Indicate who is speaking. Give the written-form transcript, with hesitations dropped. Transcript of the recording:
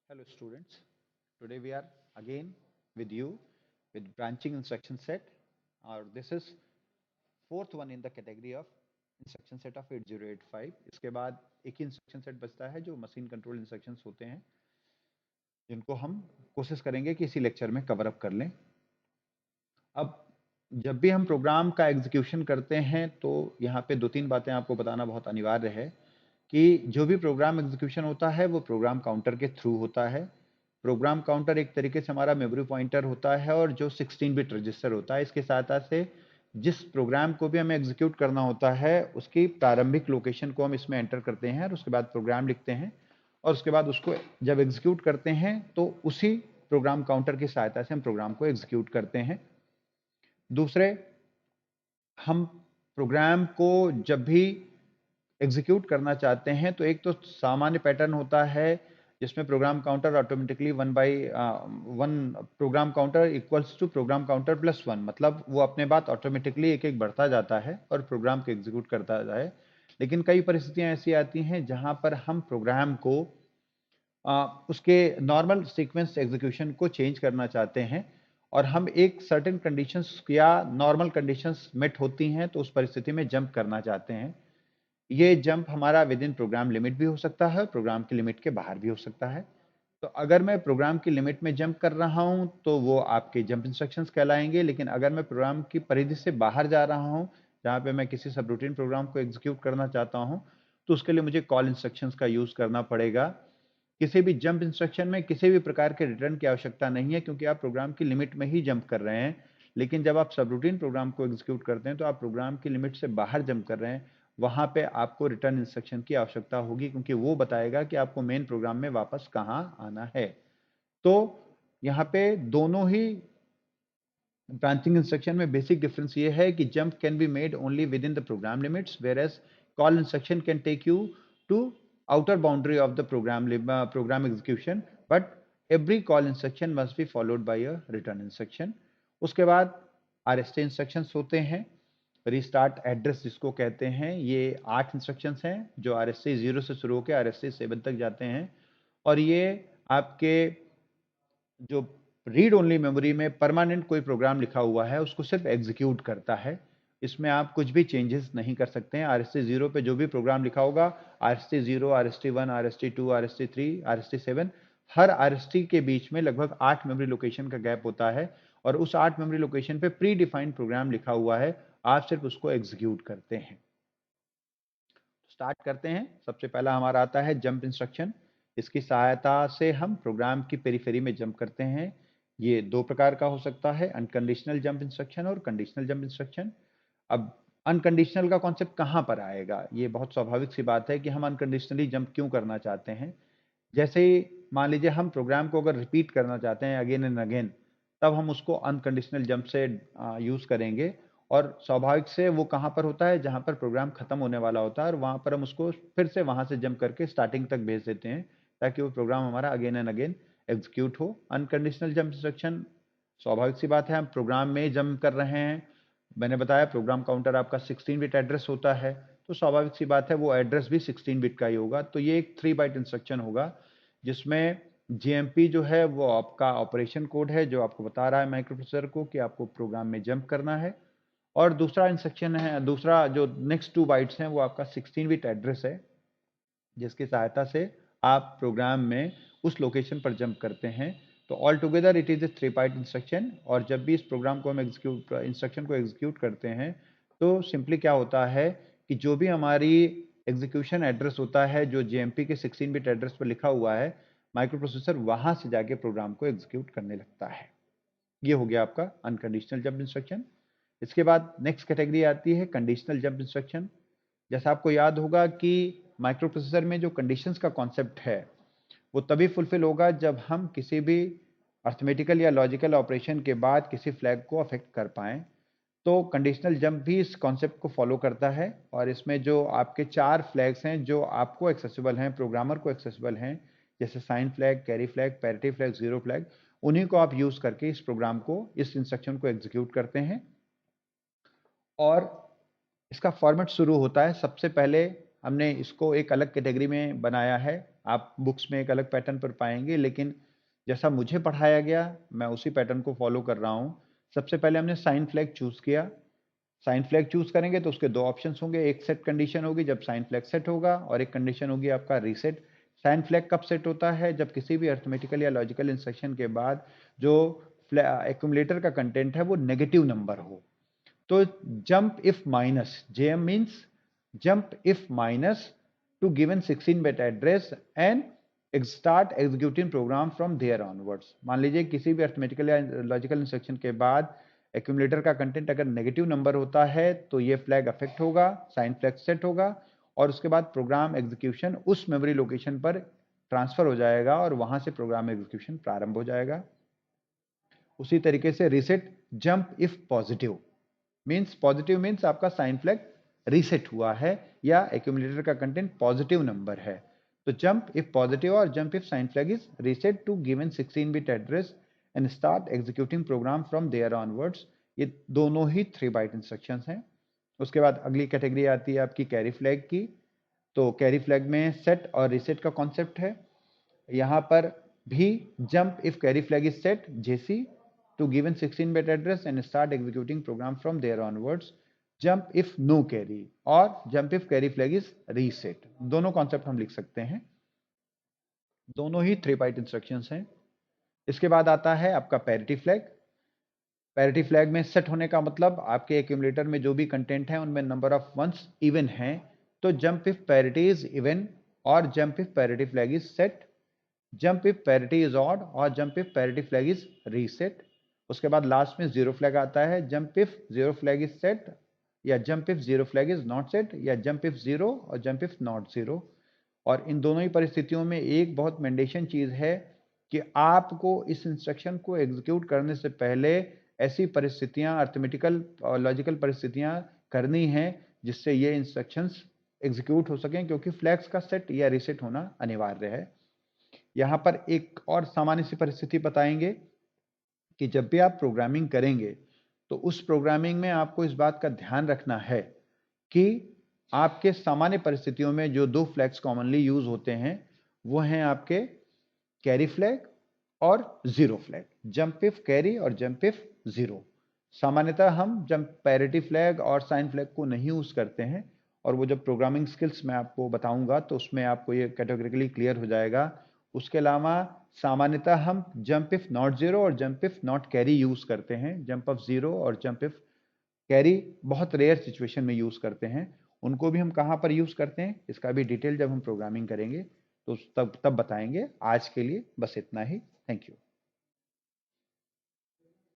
Speaker 1: Hello students, today we are again with you with branching instruction set और this is fourth one in the category of instruction set of 8085. इसके बाद एक ही instruction set बचता है जो machine control instructions होते हैं जिनको हम कोशिश करेंगे कि इसी लेक्चर में कवर अप कर लें। अब जब भी हम प्रोग्राम का एग्जीक्यूशन करते हैं तो यहाँ पे दो तीन बातें आपको बताना बहुत अनिवार्य है कि जो भी प्रोग्राम एग्जीक्यूशन होता है वो प्रोग्राम काउंटर के थ्रू होता है। प्रोग्राम काउंटर एक तरीके से हमारा मेमोरी पॉइंटर होता है और जो 16 बिट रजिस्टर होता है इसकी सहायता से जिस प्रोग्राम को भी हमें एग्जीक्यूट करना होता है उसकी प्रारंभिक लोकेशन को हम इसमें एंटर करते हैं और उसके बाद प्रोग्राम लिखते हैं और उसके बाद उसको जब एग्जीक्यूट करते हैं तो उसी प्रोग्राम काउंटर की सहायता से हम प्रोग्राम को एग्जीक्यूट करते हैं। दूसरे, हम प्रोग्राम को जब भी एग्जीक्यूट करना चाहते हैं तो एक तो सामान्य पैटर्न होता है जिसमें program counter automatically 1/1 program counter equals to program counter plus 1, मतलब वो अपने बात ऑटोमेटिकली एक एक बढ़ता जाता है और प्रोग्राम को एग्जीक्यूट करता है। लेकिन कई परिस्थितियां ऐसी आती हैं जहां पर हम प्रोग्राम को उसके नॉर्मल सीक्वेंस एग्जीक्यूशन को चेंज करना चाहते हैं और हम एक सर्टेन कंडीशंस या नॉर्मल कंडीशंस मेट होती हैं तो उस परिस्थिति में जंप करना चाहते हैं। ये जंप हमारा विद इन प्रोग्राम लिमिट भी हो सकता है, प्रोग्राम की लिमिट के बाहर भी हो सकता है। तो अगर मैं प्रोग्राम की लिमिट में जंप कर रहा हूं तो वो आपके जंप इंस्ट्रक्शंस कहलाएंगे, लेकिन अगर मैं प्रोग्राम की परिधि से बाहर जा रहा हूं जहां पे मैं किसी सबरूटीन प्रोग्राम को एग्जीक्यूट करना चाहता हूं तो उसके लिए मुझे कॉल इंस्ट्रक्शंस का यूज करना पड़ेगा। किसी भी जंप इंस्ट्रक्शन में किसी भी प्रकार के रिटर्न की आवश्यकता नहीं है क्योंकि आप प्रोग्राम की लिमिट में ही जंप कर रहे हैं। लेकिन जब आप सबरूटीन प्रोग्राम को एग्जीक्यूट करते हैं तो आप प्रोग्राम की लिमिट से बाहर जंप कर रहे हैं, वहां पे आपको रिटर्न इंस्ट्रक्शन की आवश्यकता होगी क्योंकि वो बताएगा कि आपको मेन प्रोग्राम में वापस कहां आना है। तो यहाँ पे दोनों ही ब्रांचिंग इंस्ट्रक्शन में बेसिक डिफरेंस ये है कि jump can be made only within the program limits whereas call instruction can take you to outer boundary of the program execution, but every call instruction must be followed by a return instruction. उसके बाद RST instructions होते हैं, restart address जिसको कहते हैं। ये 8 instructions हैं जो RST 0 से शुरू होकर RST 7 तक जाते हैं और ये आपके जो रीड ओनली मेमोरी में परमानेंट कोई प्रोग्राम लिखा हुआ है उसको सिर्फ एग्जीक्यूट करता है। इसमें आप कुछ भी चेंजेस नहीं कर सकते हैं। RST 0 पे जो भी प्रोग्राम लिखा होगा, RST 0, RST 1, RST 2, RST 3, RST 7, हर RST के बीच में लगभग 8 मेमोरी लोकेशन का गैप होता है और उस 8 मेमोरी लोकेशन पे प्री डिफाइंड प्रोग्राम लिखा हुआ है, आप सिर्फ उसको एग्जीक्यूट करते हैं। स्टार्ट करते हैं। सबसे पहला हमारा आता है जंप इंस्ट्रक्शन। इसकी सहायता से हम प्रोग्राम की पेरीफेरी में जंप करते हैं। ये दो प्रकार का हो सकता है, अनकंडीशनल जंप इंस्ट्रक्शन और कंडीशनल जंप इंस्ट्रक्शन। अब अनकंडीशनल का कॉन्सेप्ट कहां पर आएगा? ये बहुत स्वाभाविक सी बात है कि हम अनकंडीशनली जंप क्यों करना चाहते हैं। जैसे ही मान लीजिए हम प्रोग्राम को अगर रिपीट करना चाहते हैं अगेन एंड अगेन, तब हम उसको अनकंडीशनल जंप से यूज करेंगे और स्वाभाविक से वो कहां पर होता है? जहां पर प्रोग्राम खत्म होने वाला होता है और वहां पर हम उसको फिर से वहां से जंप करके स्टार्टिंग तक भेज देते हैं ताकि वो प्रोग्राम हमारा अगेन एंड अगेन एग्जीक्यूट हो। अनकंडीशनल जंप इंस्ट्रक्शन, स्वाभाविक सी बात है, हम प्रोग्राम में जंप कर रहे हैं। मैंने बताया प्रोग्राम काउंटर आपका 16 बिट एड्रेस होता है तो स्वाभाविक सी बात है वो एड्रेस भी 16 बिट का ही होगा। तो ये एक 3 बाइट इंस्ट्रक्शन होगा जिसमें JMP जो है वो आपका ऑपरेशन कोड है जो आपको बता रहा है माइक्रोप्रोसेसर को कि आपको प्रोग्राम में जंप करना है। और दूसरा इंस्ट्रक्शन है, दूसरा जो नेक्स्ट 2 बाइट्स हैं वो आपका 16 बिट एड्रेस है जिसकी सहायता से आप प्रोग्राम में उस लोकेशन पर जंप करते हैं। तो all together it is a 3 byte instruction और जब भी इस प्रोग्राम को हम इंस्ट्रक्शन को एग्जीक्यूट करते हैं तो सिंपली क्या होता है कि जो भी हमारी एग्जीक्यूशन एड्रेस होता है जो JMP के 16 बिट एड्रेस पर लिखा हुआ है, माइक्रो प्रोसेसर वहां से जाके प्रोग्राम को एग्जीक्यूट करने लगता है। ये हो गया आपका अनकंडीशनल जंप इंस्ट्रक्शन। इसके बाद नेक्स्ट कैटेगरी आती है कंडीशनल जंप इंस्ट्रक्शन। जैसा आपको याद होगा कि माइक्रो प्रोसेसर में जो कंडीशंस का कॉन्सेप्ट है वो तभी फुलफिल होगा जब हम किसी भी अर्थमेटिकल या लॉजिकल ऑपरेशन के बाद किसी फ्लैग को अफेक्ट कर पाएं। तो कंडीशनल जंप भी इस कॉन्सेप्ट को फॉलो करता है और इसमें जो आपके 4 फ्लैग्स हैं जो आपको एक्सेसिबल हैं, प्रोग्रामर को एक्सेसिबल हैं, जैसे sign flag, carry flag, parity flag, zero flag, उन्हीं को आप यूज करके इस प्रोग्राम को, इस इंस्ट्रक्शन को एग्जीक्यूट करते हैं। और इसका फॉर्मेट शुरू होता है सबसे पहले हमने इसको एक अलग कैटेगरी में बनाया है। आप बुक्स में एक अलग पैटर्न पर पाएंगे, लेकिन जैसा मुझे पढ़ाया गया मैं उसी पैटर्न को फॉलो कर रहा हूँ। सबसे पहले हमने साइन फ्लैग चूज किया। साइन फ्लैग चूज करेंगे तो उसके दो ऑप्शंस होंगे, एक सेट कंडीशन होगी जब साइन फ्लैग सेट होगा, और एक कंडीशन होगी आपका रीसेट। साइन फ्लैग कब सेट होता है? जब किसी भी अर्थमेटिकल या लॉजिकल इंस्ट्रक्शन के बाद जो एक्यूमुलेटर का कंटेंट है वो नेगेटिव नंबर हो। तो jump if minus, JM means jump if minus to given 16-bit address and start executing program from there onwards. मान लीजिए किसी भी अर्थमेटिकल या लॉजिकल इंस्ट्रक्शन के बाद एक्यूमुलेटर का कंटेंट अगर नेगेटिव नंबर होता है तो ये फ्लैग अफेक्ट होगा, साइन फ्लैग सेट होगा, और उसके बाद प्रोग्राम एग्जीक्यूशन उस मेमोरी लोकेशन पर ट्रांसफर हो जाएगा और वहां से प्रोग्राम एग्जीक्यूशन प्रारंभ हो जाएगा। उसी तरीके से reset jump if positive means, positive means आपका साइन फ्लैग रीसेट हुआ है या एक्यूमुलेटर का कंटेंट पॉजिटिव नंबर है। तो जंप इफ पॉजिटिव और jump if sign flag is reset to given 16-bit address and start executing program from there onwards. ये दोनों ही 3 बाइट इंस्ट्रक्शंस हैं। उसके बाद अगली कैटेगरी आती है आपकी कैरी फ्लैग की। तो कैरी फ्लैग में सेट और रीसेट का कॉन्सेप्ट है। यहाँ पर भी jump if carry flag is set JC to given 16-bit address and start executing program from there onwards. Jump if no carry और jump if carry flag is reset। दोनों concept हम लिख सकते हैं, दोनों ही 3 बाइट इंस्ट्रक्शंस हैं। इसके बाद आता है आपका पैरिटी फ्लैग। पैरिटी फ्लैग में सेट होने का मतलब आपके एक्यूमुलेटर में जो भी कंटेंट है उनमें नंबर ऑफ वंस इवन है। तो jump if parity is even और jump if parity flag is set, jump if parity is odd और jump if parity flag is reset. उसके बाद लास्ट में जीरो फ्लैग आता है, jump if zero flag is set या jump if zero flag is not set या jump if zero और jump if not zero. और इन दोनों ही परिस्थितियों में एक बहुत मैंडेशन चीज है कि आपको इस इंस्ट्रक्शन को एग्जीक्यूट करने से पहले ऐसी परिस्थितियां, अर्थमेटिकल और लॉजिकल परिस्थितियां करनी है जिससे ये इंस्ट्रक्शंस एग्जीक्यूट हो सकें, क्योंकि फ्लैग्स का सेट या रीसेट होना अनिवार्य है। यहां पर एक और सामान्य सी परिस्थिति बताएंगे कि जब भी आप प्रोग्रामिंग करेंगे तो उस प्रोग्रामिंग में आपको इस बात का ध्यान रखना है कि आपके सामान्य परिस्थितियों में जो दो फ्लैग्स कॉमनली यूज होते हैं वो हैं आपके कैरी फ्लैग और zero flag, jump if carry और जंप इफ जीरो। सामान्यतः हम जंप पैरिटी फ्लैग और साइन फ्लैग को नहीं यूज करते हैं, और वो जब प्रोग्रामिंग स्किल्स मैं आपको बताऊंगा तो उसमें आपको ये कैटेगोरिकली क्लियर हो जाएगा। उसके अलावा सामान्यतः हम जंप इफ नॉट जीरो और jump if not carry use करते हैं। जंप ऑफ जीरो और जंप इफ कैरी बहुत रेयर सिचुएशन में यूज करते हैं। उनको भी हम कहाँ पर यूज करते हैं इसका भी डिटेल जब हम प्रोग्रामिंग करेंगे तो तब बताएंगे। आज के लिए बस इतना ही। Thank you.